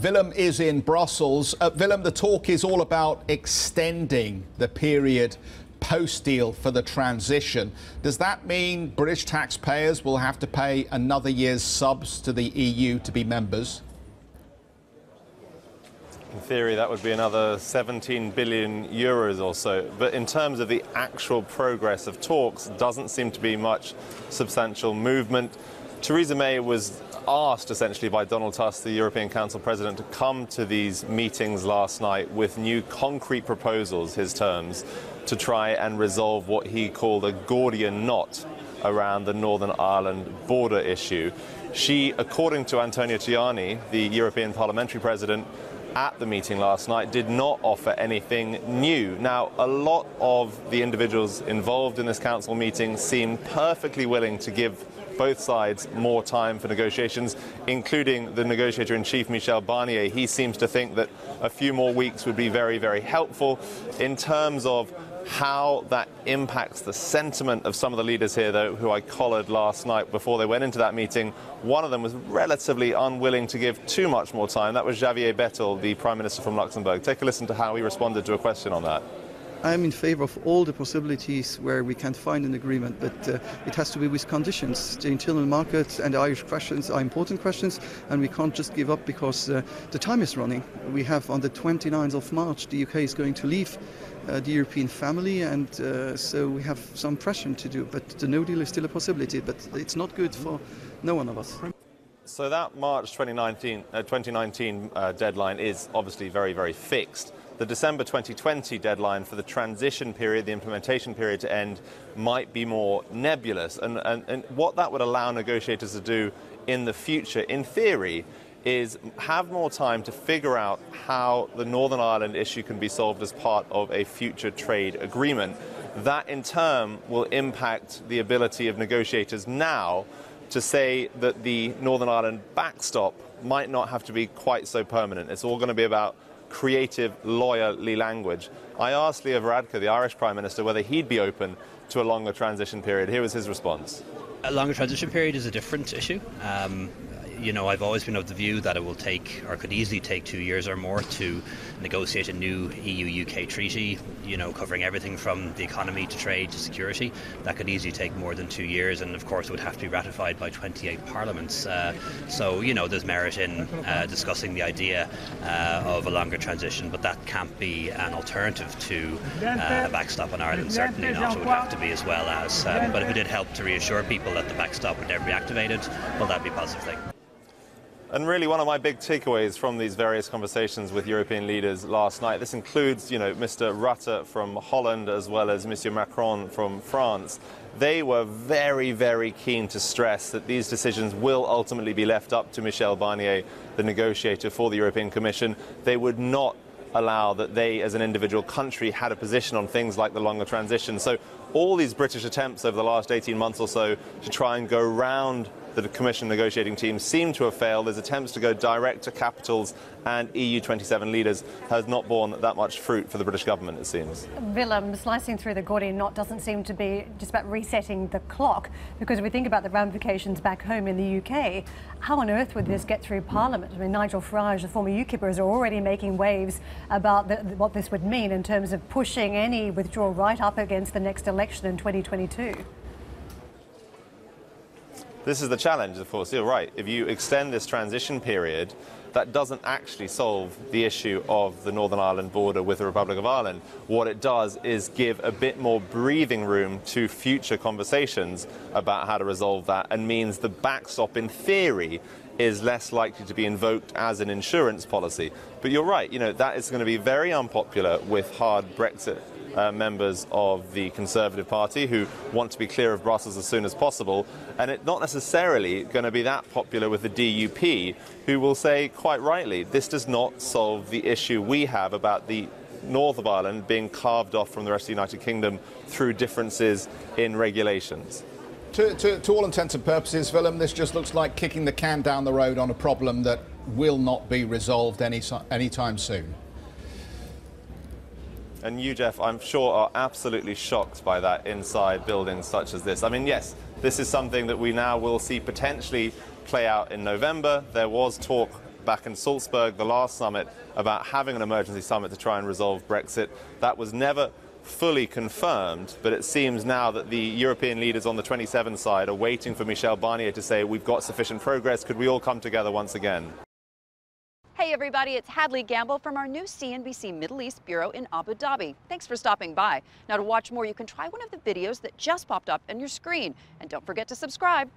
Willem is in Brussels. Willem, the talk is all about extending the period post-deal for the transition. Does that mean British taxpayers will have to pay another year's subs to the EU to be members? In theory, that would be another 17 billion euros or so. But in terms of the actual progress of talks, doesn't seem to be much substantial movement. Theresa May was asked essentially by Donald Tusk, the European Council President, to come to these meetings last night with new concrete proposals, his terms, to try and resolve what he called a Gordian knot around the Northern Ireland border issue. She, according to Antonio Tajani, the European Parliamentary President, at the meeting last night, did not offer anything new. Now, a lot of the individuals involved in this council meeting seem perfectly willing to give both sides more time for negotiations, including the negotiator-in-chief, Michel Barnier. He seems to think that a few more weeks would be very, very helpful. In terms of how that impacts the sentiment of some of the leaders here, though, who I collared last night before they went into that meeting, one of them was relatively unwilling to give too much more time. That was Xavier Bettel, the Prime Minister from Luxembourg. Take a listen to how he responded to a question on that. I'm in favour of all the possibilities where we can find an agreement, but it has to be with conditions. The internal market and the Irish questions are important questions, and we can't just give up because the time is running. We have on the 29th of March, the UK is going to leave the European family, and so we have some pressure to do, but the no deal is still a possibility, but it's not good for no one of us. So that March 2019 deadline is obviously very, very fixed. The December 2020 deadline for the transition period, the implementation period to end, might be more nebulous. And what that would allow negotiators to do in the future, in theory, is have more time to figure out how the Northern Ireland issue can be solved as part of a future trade agreement. That, in turn, will impact the ability of negotiators now to say that the Northern Ireland backstop might not have to be quite so permanent. It's all going to be about creative, lawyerly language. I asked Leo Varadkar, the Irish Prime Minister, whether he'd be open to a longer transition period. Here was his response. A longer transition period is a different issue. You know, I've always been of the view that it will take, or could easily take, 2 years or more to negotiate a new EU-UK treaty, you know, covering everything from the economy to trade to security. That could easily take more than 2 years, and of course it would have to be ratified by 28 parliaments. So, you know, there's merit in discussing the idea of a longer transition, but that can't be an alternative to a backstop in Ireland. Certainly not. It would have to be as well as. But if it did help to reassure people that the backstop would never be activated, well, that'd be a positive thing. And really, one of my big takeaways from these various conversations with European leaders last night, this includes, you know, Mr. Rutte from Holland as well as Monsieur Macron from France. They were very, very keen to stress that these decisions will ultimately be left up to Michel Barnier, the negotiator for the European Commission. They would not allow that they, as an individual country, had a position on things like the longer transition. So all these British attempts over the last 18 months or so to try and go round the Commission negotiating team seem to have failed. There's attempts to go direct to capitals, and EU27 leaders has not borne that much fruit for the British government, it seems. Willem, slicing through the Gordian knot doesn't seem to be just about resetting the clock, because if we think about the ramifications back home in the UK, how on earth would this get through Parliament? I mean, Nigel Farage, the former UKIPper, is already making waves about what this would mean in terms of pushing any withdrawal right up against the next election in 2022. This is the challenge, of course. You're right. If you extend this transition period, that doesn't actually solve the issue of the Northern Ireland border with the Republic of Ireland. What it does is give a bit more breathing room to future conversations about how to resolve that, and means the backstop, in theory, is less likely to be invoked as an insurance policy. But you're right, you know, that is going to be very unpopular with hard Brexit members of the Conservative Party who want to be clear of Brussels as soon as possible, and it's not necessarily going to be that popular with the DUP, who will say, quite rightly, this does not solve the issue we have about the north of Ireland being carved off from the rest of the United Kingdom through differences in regulations. To all intents and purposes, Willem, this just looks like kicking the can down the road on a problem that will not be resolved anytime soon. And you, Jeff, I'm sure are absolutely shocked by that inside buildings such as this. I mean, yes, this is something that we now will see potentially play out in November. There was talk back in Salzburg, the last summit, about having an emergency summit to try and resolve Brexit. That was never fully confirmed, but it seems now that the European leaders on the 27 side are waiting for Michel Barnier to say, we've got sufficient progress, could we all come together once again? Hey everybody, it's Hadley Gamble from our new CNBC Middle East Bureau in Abu Dhabi. Thanks for stopping by. Now to watch more, you can try one of the videos that just popped up on your screen. And don't forget to subscribe.